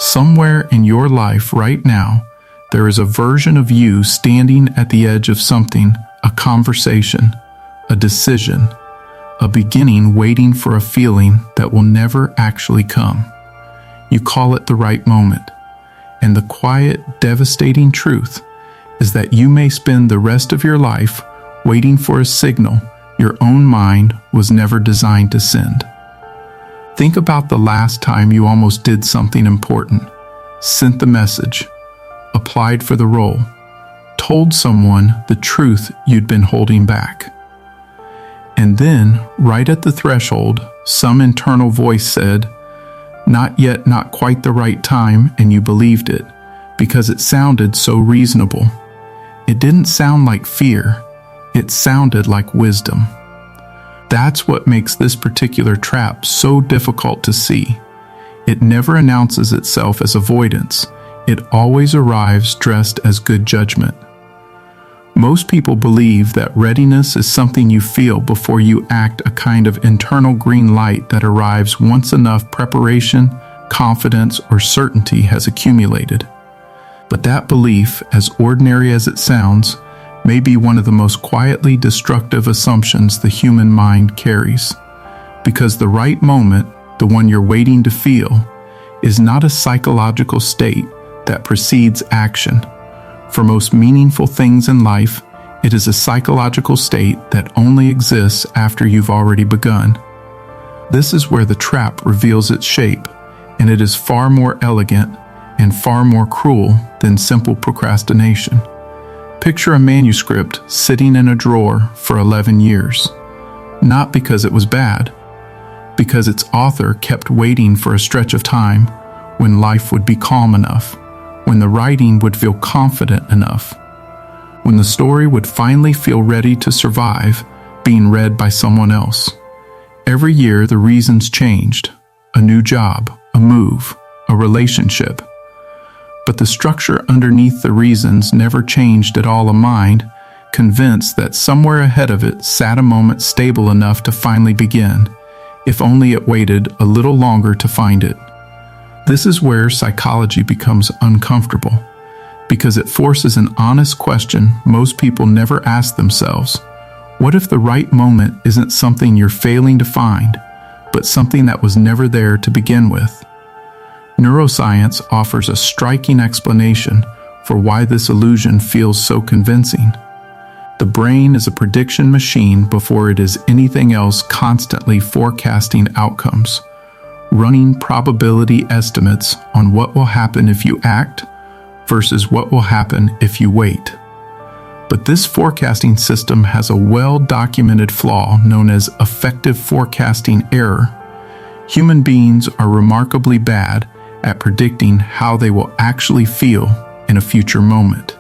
Somewhere in your life right now, there is a version of you standing at the edge of something, a conversation, a decision, a beginning waiting for a feeling that will never actually come. You call it the right moment. And the quiet, devastating truth is that you may spend the rest of your life waiting for a signal your own mind was never designed to send. Think about the last time you almost did something important, sent the message, applied for the role, told someone the truth you'd been holding back. And then, right at the threshold, some internal voice said, "Not yet, not quite the right time," and you believed it, because it sounded so reasonable. It didn't sound like fear, it sounded like wisdom. That's what makes this particular trap so difficult to see. It never announces itself as avoidance. It always arrives dressed as good judgment. Most people believe that readiness is something you feel before you act, a kind of internal green light that arrives once enough preparation, confidence, or certainty has accumulated. But that belief, as ordinary as it sounds, may be one of the most quietly destructive assumptions the human mind carries. Because the right moment, the one you're waiting to feel, is not a psychological state that precedes action. For most meaningful things in life, it is a psychological state that only exists after you've already begun. This is where the trap reveals its shape, and it is far more elegant and far more cruel than simple procrastination. Picture a manuscript sitting in a drawer for 11 years, not because it was bad, because its author kept waiting for a stretch of time when life would be calm enough, when the writing would feel confident enough, when the story would finally feel ready to survive being read by someone else. Every year the reasons changed: a new job, a move, a relationship. But the structure underneath the reasons never changed at all. A mind convinced that somewhere ahead of it sat a moment stable enough to finally begin, if only it waited a little longer to find it. This is where psychology becomes uncomfortable, because it forces an honest question most people never ask themselves. What if the right moment isn't something you're failing to find, but something that was never there to begin with? Neuroscience offers a striking explanation for why this illusion feels so convincing. The brain is a prediction machine before it is anything else, constantly forecasting outcomes, running probability estimates on what will happen if you act versus what will happen if you wait. But this forecasting system has a well-documented flaw known as affective forecasting error. Human beings are remarkably bad at predicting how they will actually feel in a future moment.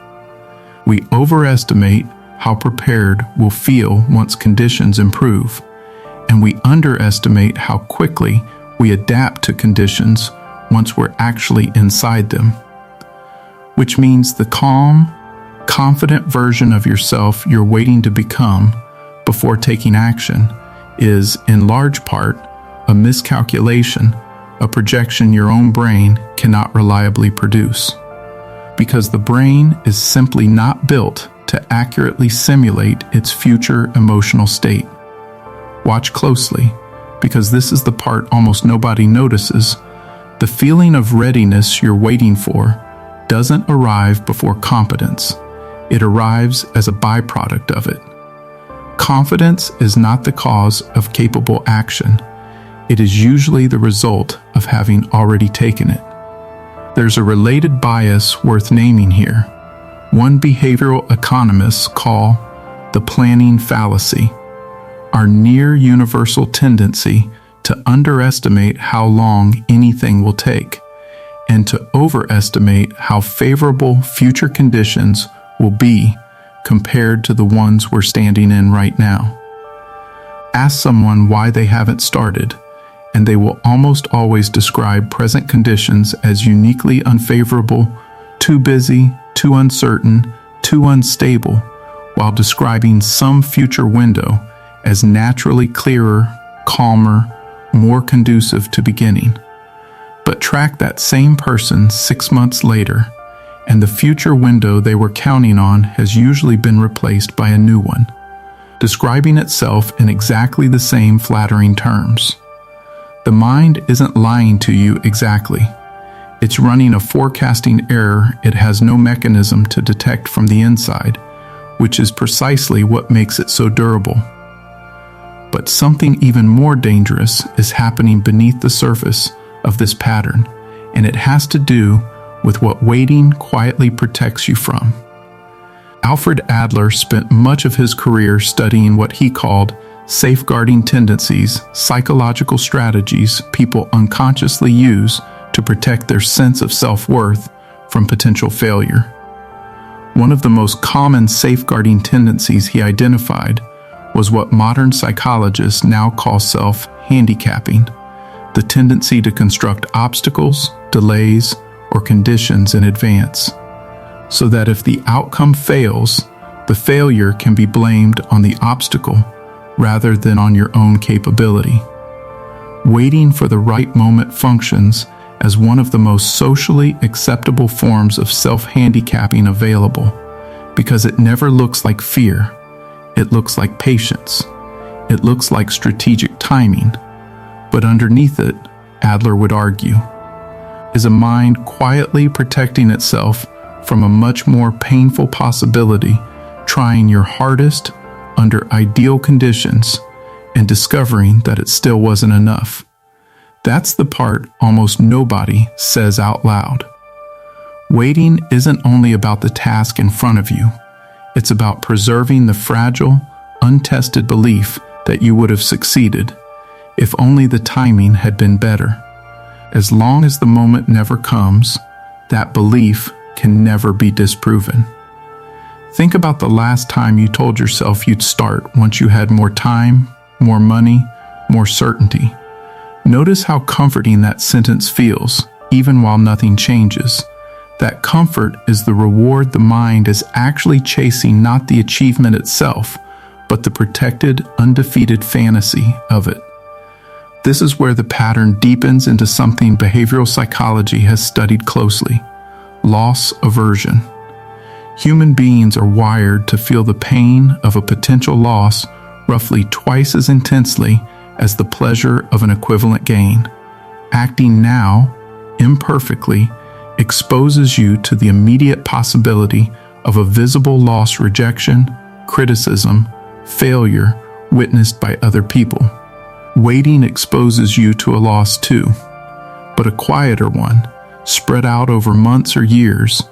We overestimate how prepared we'll feel once conditions improve, and we underestimate how quickly we adapt to conditions once we're actually inside them. Which means the calm, confident version of yourself you're waiting to become before taking action is, in large part, a miscalculation, a projection your own brain cannot reliably produce. Because the brain is simply not built to accurately simulate its future emotional state. Watch closely, because this is the part almost nobody notices. The feeling of readiness you're waiting for doesn't arrive before competence. It arrives as a byproduct of it. Confidence is not the cause of capable action. It is usually the result of having already taken it. There's a related bias worth naming here. One behavioral economists call the planning fallacy, our near universal tendency to underestimate how long anything will take, and to overestimate how favorable future conditions will be compared to the ones we're standing in right now. Ask someone why they haven't started, and they will almost always describe present conditions as uniquely unfavorable, too busy, too uncertain, too unstable, while describing some future window as naturally clearer, calmer, more conducive to beginning. But track that same person 6 months later, and the future window they were counting on has usually been replaced by a new one, describing itself in exactly the same flattering terms. The mind isn't lying to you exactly. It's running a forecasting error it has no mechanism to detect from the inside, which is precisely what makes it so durable. But something even more dangerous is happening beneath the surface of this pattern, and it has to do with what waiting quietly protects you from. Alfred Adler spent much of his career studying what he called safeguarding tendencies, psychological strategies people unconsciously use to protect their sense of self-worth from potential failure. One of the most common safeguarding tendencies he identified was what modern psychologists now call self-handicapping, the tendency to construct obstacles, delays, or conditions in advance, so that if the outcome fails, the failure can be blamed on the obstacle rather than on your own capability. Waiting for the right moment functions as one of the most socially acceptable forms of self-handicapping available, because it never looks like fear. It looks like patience. It looks like strategic timing. But underneath it, Adler would argue, is a mind quietly protecting itself from a much more painful possibility, trying your hardest under ideal conditions and discovering that it still wasn't enough. That's the part almost nobody says out loud. Waiting isn't only about the task in front of you. It's about preserving the fragile, untested belief that you would have succeeded if only the timing had been better. As long as the moment never comes, that belief can never be disproven. Think about the last time you told yourself you'd start once you had more time, more money, more certainty. Notice how comforting that sentence feels, even while nothing changes. That comfort is the reward the mind is actually chasing, not the achievement itself, but the protected, undefeated fantasy of it. This is where the pattern deepens into something behavioral psychology has studied closely: loss aversion. Human beings are wired to feel the pain of a potential loss roughly twice as intensely as the pleasure of an equivalent gain. Acting now, imperfectly, exposes you to the immediate possibility of a visible loss, rejection, criticism, failure witnessed by other people. Waiting exposes you to a loss too, but a quieter one, spread out over months or years,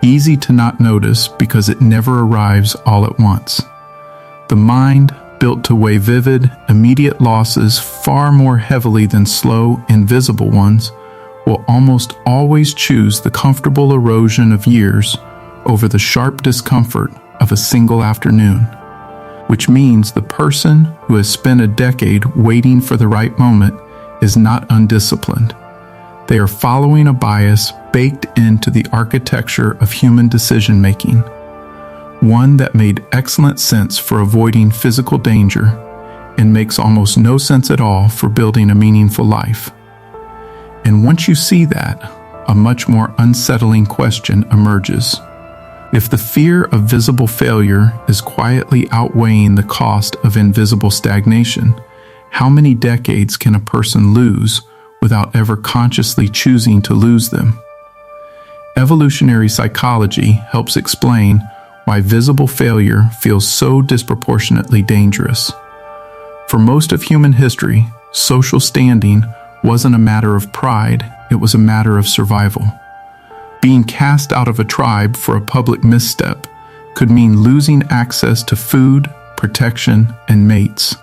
easy to not notice because it never arrives all at once. The mind, built to weigh vivid, immediate losses far more heavily than slow, invisible ones, will almost always choose the comfortable erosion of years over the sharp discomfort of a single afternoon. Which means the person who has spent a decade waiting for the right moment is not undisciplined. They are following a bias baked into the architecture of human decision-making, one that made excellent sense for avoiding physical danger and makes almost no sense at all for building a meaningful life. And once you see that, a much more unsettling question emerges. If the fear of visible failure is quietly outweighing the cost of invisible stagnation, how many decades can a person lose without ever consciously choosing to lose them? Evolutionary psychology helps explain why visible failure feels so disproportionately dangerous. For most of human history, social standing wasn't a matter of pride, it was a matter of survival. Being cast out of a tribe for a public misstep could mean losing access to food, protection, and mates,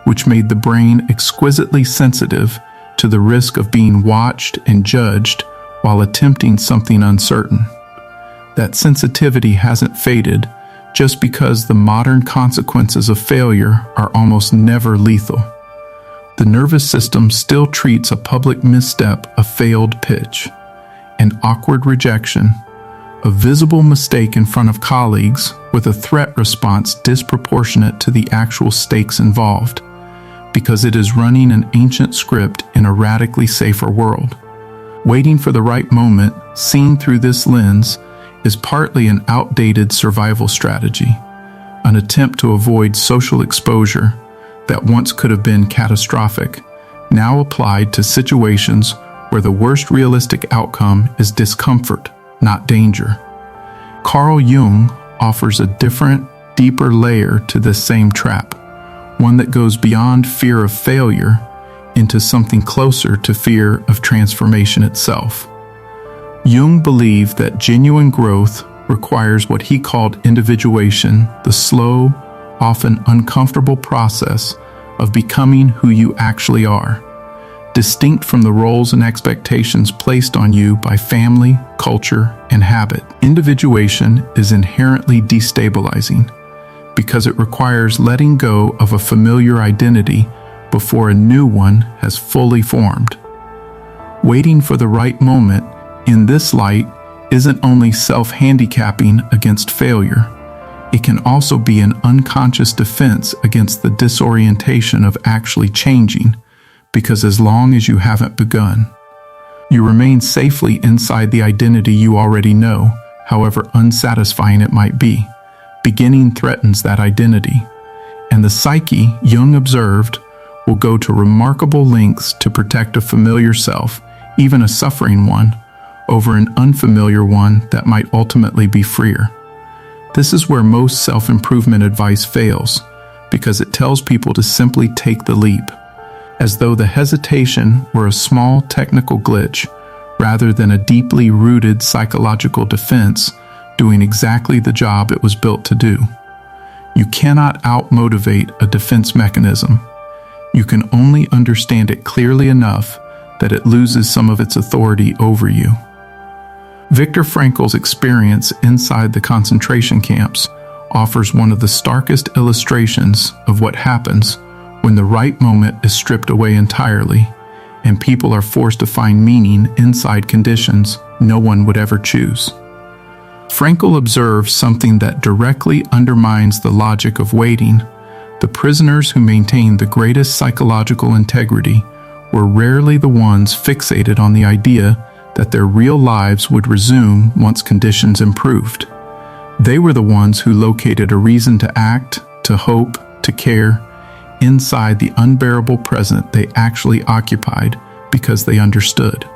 which made the brain exquisitely sensitive to the risk of being watched and judged while attempting something uncertain. That sensitivity hasn't faded just because the modern consequences of failure are almost never lethal. The nervous system still treats a public misstep a failed pitch, an awkward rejection, a visible mistake in front of colleagues with a threat response disproportionate to the actual stakes involved, because it is running an ancient script in a radically safer world. Waiting for the right moment, seen through this lens, is partly an outdated survival strategy, an attempt to avoid social exposure that once could have been catastrophic, now applied to situations where the worst realistic outcome is discomfort, not danger. Carl Jung offers a different, deeper layer to this same trap, one that goes beyond fear of failure into something closer to fear of transformation itself. Jung believed that genuine growth requires what he called individuation, the slow, often uncomfortable process of becoming who you actually are, distinct from the roles and expectations placed on you by family, culture, and habit. Individuation is inherently destabilizing because it requires letting go of a familiar identity before a new one has fully formed. Waiting for the right moment, in this light, isn't only self-handicapping against failure, it can also be an unconscious defense against the disorientation of actually changing, because as long as you haven't begun, you remain safely inside the identity you already know, however unsatisfying it might be. Beginning threatens that identity, and the psyche, Jung observed, will go to remarkable lengths to protect a familiar self, even a suffering one, over an unfamiliar one that might ultimately be freer. This is where most self-improvement advice fails, because it tells people to simply take the leap, as though the hesitation were a small technical glitch, rather than a deeply rooted psychological defense doing exactly the job it was built to do. You cannot out-motivate a defense mechanism. You can only understand it clearly enough that it loses some of its authority over you. Viktor Frankl's experience inside the concentration camps offers one of the starkest illustrations of what happens when the right moment is stripped away entirely and people are forced to find meaning inside conditions no one would ever choose. Frankl observes something that directly undermines the logic of waiting. The prisoners who maintained the greatest psychological integrity were rarely the ones fixated on the idea that their real lives would resume once conditions improved. They were the ones who located a reason to act, to hope, to care, inside the unbearable present they actually occupied because they understood.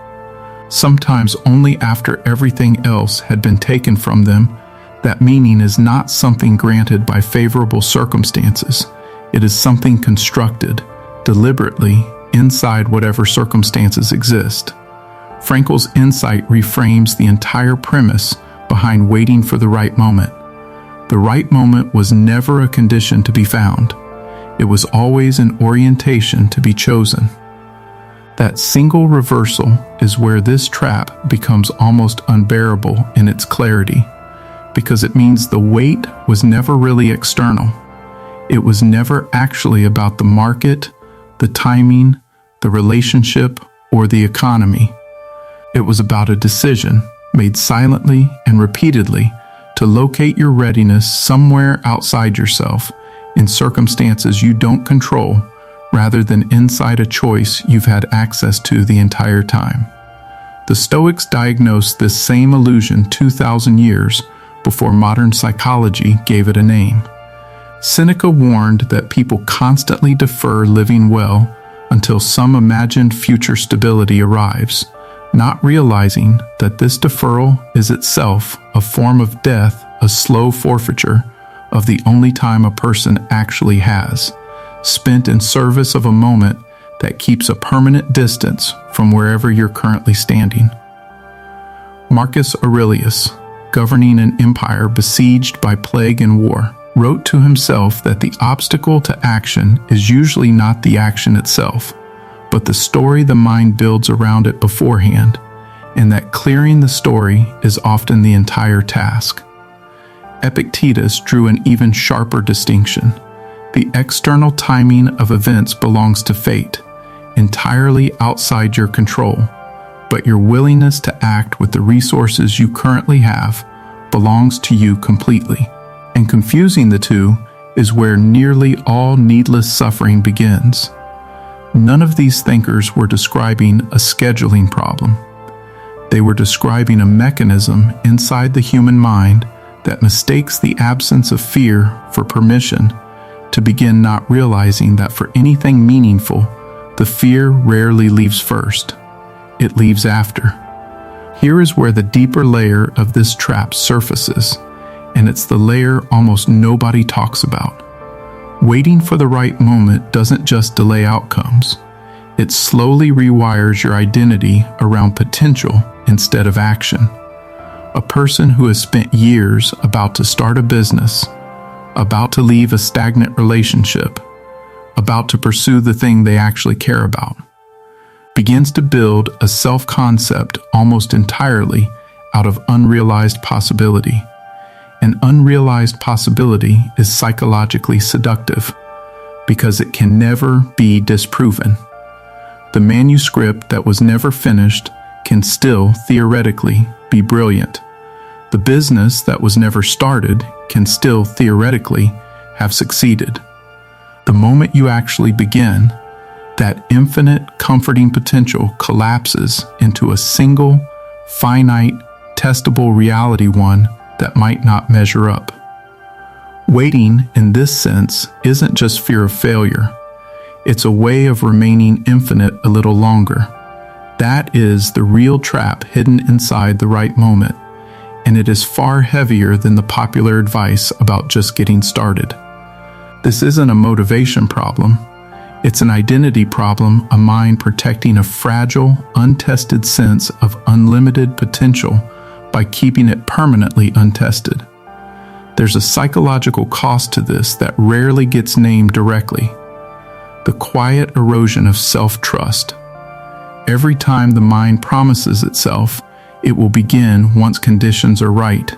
Sometimes only after everything else had been taken from them, that meaning is not something granted by favorable circumstances. It is something constructed, deliberately, inside whatever circumstances exist. Frankl's insight reframes the entire premise behind waiting for the right moment. The right moment was never a condition to be found. It was always an orientation to be chosen. That single reversal is where this trap becomes almost unbearable in its clarity, because it means the wait was never really external. It was never actually about the market, the timing, the relationship, or the economy. It was about a decision made silently and repeatedly to locate your readiness somewhere outside yourself in circumstances you don't control, rather than inside a choice you've had access to the entire time. The Stoics diagnosed this same illusion 2,000 years before modern psychology gave it a name. Seneca warned that people constantly defer living well until some imagined future stability arrives, not realizing that this deferral is itself a form of death, a slow forfeiture of the only time a person actually has, spent in service of a moment that keeps a permanent distance from wherever you're currently standing. Marcus Aurelius, governing an empire besieged by plague and war, wrote to himself that the obstacle to action is usually not the action itself, but the story the mind builds around it beforehand, and that clearing the story is often the entire task. Epictetus drew an even sharper distinction. The external timing of events belongs to fate, entirely outside your control, but your willingness to act with the resources you currently have belongs to you completely. And confusing the two is where nearly all needless suffering begins. None of these thinkers were describing a scheduling problem. They were describing a mechanism inside the human mind that mistakes the absence of fear for permission to begin, not realizing that for anything meaningful, the fear rarely leaves first. It leaves after. Here is where the deeper layer of this trap surfaces, and it's the layer almost nobody talks about. Waiting for the right moment doesn't just delay outcomes. It slowly rewires your identity around potential instead of action. A person who has spent years about to start a business, about to leave a stagnant relationship, about to pursue the thing they actually care about, begins to build a self-concept almost entirely out of unrealized possibility. An unrealized possibility is psychologically seductive because it can never be disproven. The manuscript that was never finished can still theoretically be brilliant. The business that was never started can still theoretically have succeeded. The moment you actually begin, that infinite comforting potential collapses into a single, finite, testable reality, one that might not measure up. Waiting, in this sense, isn't just fear of failure. It's a way of remaining infinite a little longer. That is the real trap hidden inside the right moment, and it is far heavier than the popular advice about just getting started. This isn't a motivation problem. It's an identity problem, a mind protecting a fragile, untested sense of unlimited potential by keeping it permanently untested. There's a psychological cost to this that rarely gets named directly: the quiet erosion of self-trust. Every time the mind promises itself it will begin once conditions are right,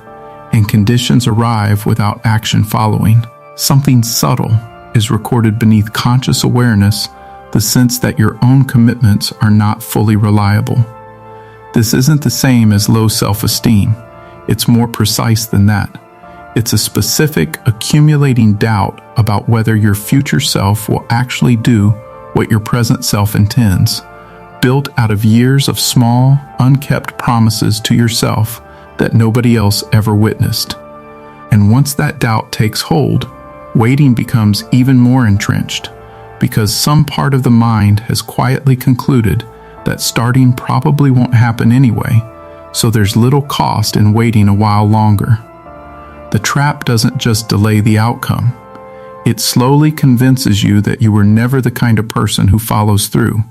and conditions arrive without action following, something subtle is recorded beneath conscious awareness, the sense that your own commitments are not fully reliable. This isn't the same as low self-esteem. It's more precise than that. It's a specific, accumulating doubt about whether your future self will actually do what your present self intends, built out of years of small, unkept promises to yourself that nobody else ever witnessed. And once that doubt takes hold, waiting becomes even more entrenched, because some part of the mind has quietly concluded that starting probably won't happen anyway, so there's little cost in waiting a while longer. The trap doesn't just delay the outcome. It slowly convinces you that you were never the kind of person who follows through,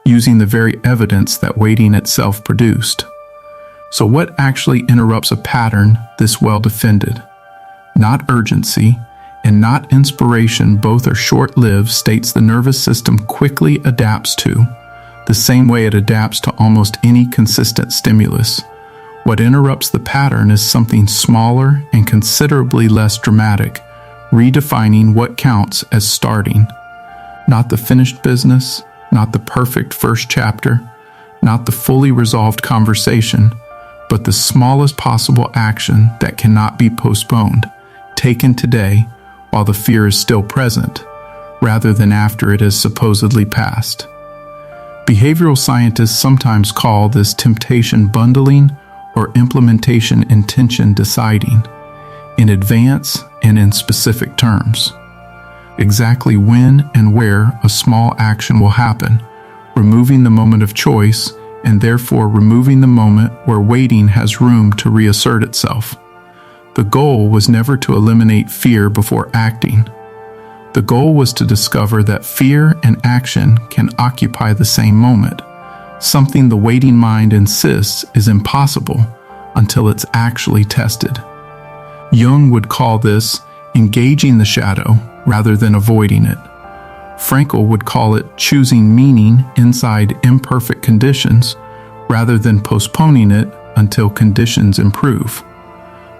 using the very evidence that waiting itself produced. So what actually interrupts a pattern this well defended? Not urgency and not inspiration, both are short-lived states the nervous system quickly adapts to, the same way it adapts to almost any consistent stimulus. What interrupts the pattern is something smaller and considerably less dramatic, redefining what counts as starting. Not the finished business, not the perfect first chapter, not the fully resolved conversation, but the smallest possible action that cannot be postponed, taken today while the fear is still present, rather than after it has supposedly passed. Behavioral scientists sometimes call this temptation bundling or implementation intention deciding, in advance and in specific terms. Exactly when and where a small action will happen, removing the moment of choice and therefore removing the moment where waiting has room to reassert itself. The goal was never to eliminate fear before acting. The goal was to discover that fear and action can occupy the same moment, something the waiting mind insists is impossible until it's actually tested. Jung would call this engaging the shadow rather than avoiding it. Frankl would call it choosing meaning inside imperfect conditions rather than postponing it until conditions improve.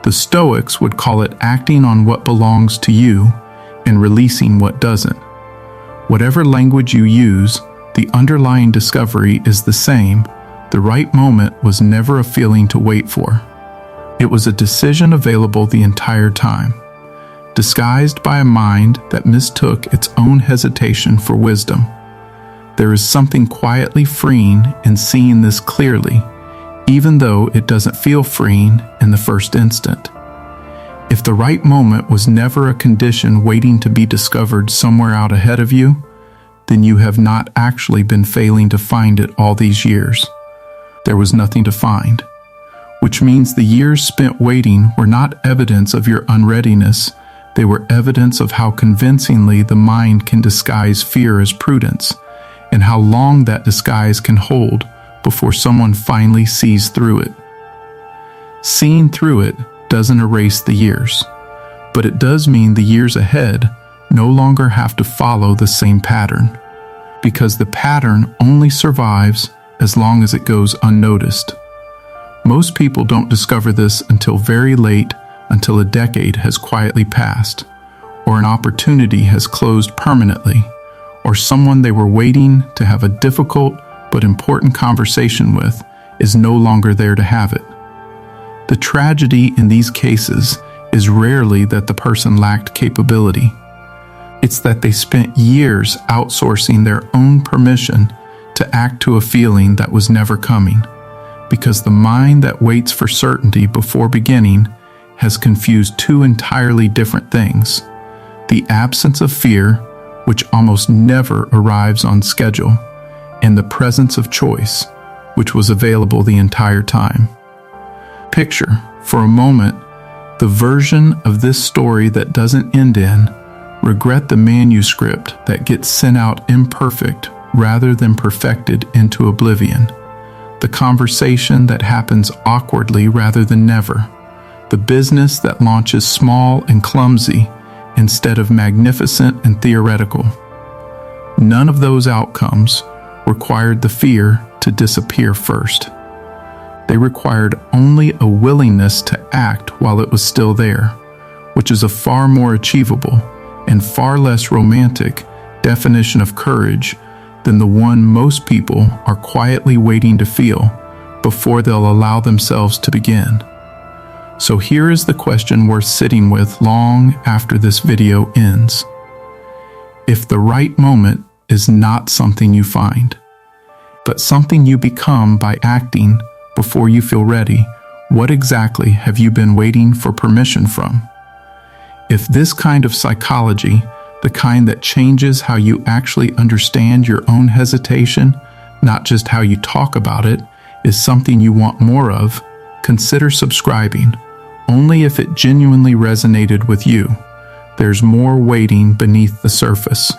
The Stoics would call it acting on what belongs to you and releasing what doesn't. Whatever language you use, the underlying discovery is the same. The right moment was never a feeling to wait for. It was a decision available the entire time, disguised by a mind that mistook its own hesitation for wisdom. There is something quietly freeing in seeing this clearly, even though it doesn't feel freeing in the first instant. If the right moment was never a condition waiting to be discovered somewhere out ahead of you, then you have not actually been failing to find it all these years. There was nothing to find, which means the years spent waiting were not evidence of your unreadiness. They were evidence of how convincingly the mind can disguise fear as prudence, and how long that disguise can hold before someone finally sees through it. Seeing through it doesn't erase the years, but it does mean the years ahead no longer have to follow the same pattern, because the pattern only survives as long as it goes unnoticed. Most people don't discover this until very late, until a decade has quietly passed, or an opportunity has closed permanently, or someone they were waiting to have a difficult but important conversation with is no longer there to have it. The tragedy in these cases is rarely that the person lacked capability. It's that they spent years outsourcing their own permission to act to a feeling that was never coming, because the mind that waits for certainty before beginning has confused two entirely different things: the absence of fear, which almost never arrives on schedule, and the presence of choice, which was available the entire time. Picture, for a moment, the version of this story that doesn't end in regret the manuscript that gets sent out imperfect rather than perfected into oblivion, the conversation that happens awkwardly rather than never, the business that launches small and clumsy instead of magnificent and theoretical. None of those outcomes required the fear to disappear first. They required only a willingness to act while it was still there, which is a far more achievable and far less romantic definition of courage than the one most people are quietly waiting to feel before they'll allow themselves to begin. So here is the question worth sitting with long after this video ends. If the right moment is not something you find, but something you become by acting before you feel ready, what exactly have you been waiting for permission from? If this kind of psychology, the kind that changes how you actually understand your own hesitation, not just how you talk about it, is something you want more of, consider subscribing. Only if it genuinely resonated with you. There's more waiting beneath the surface.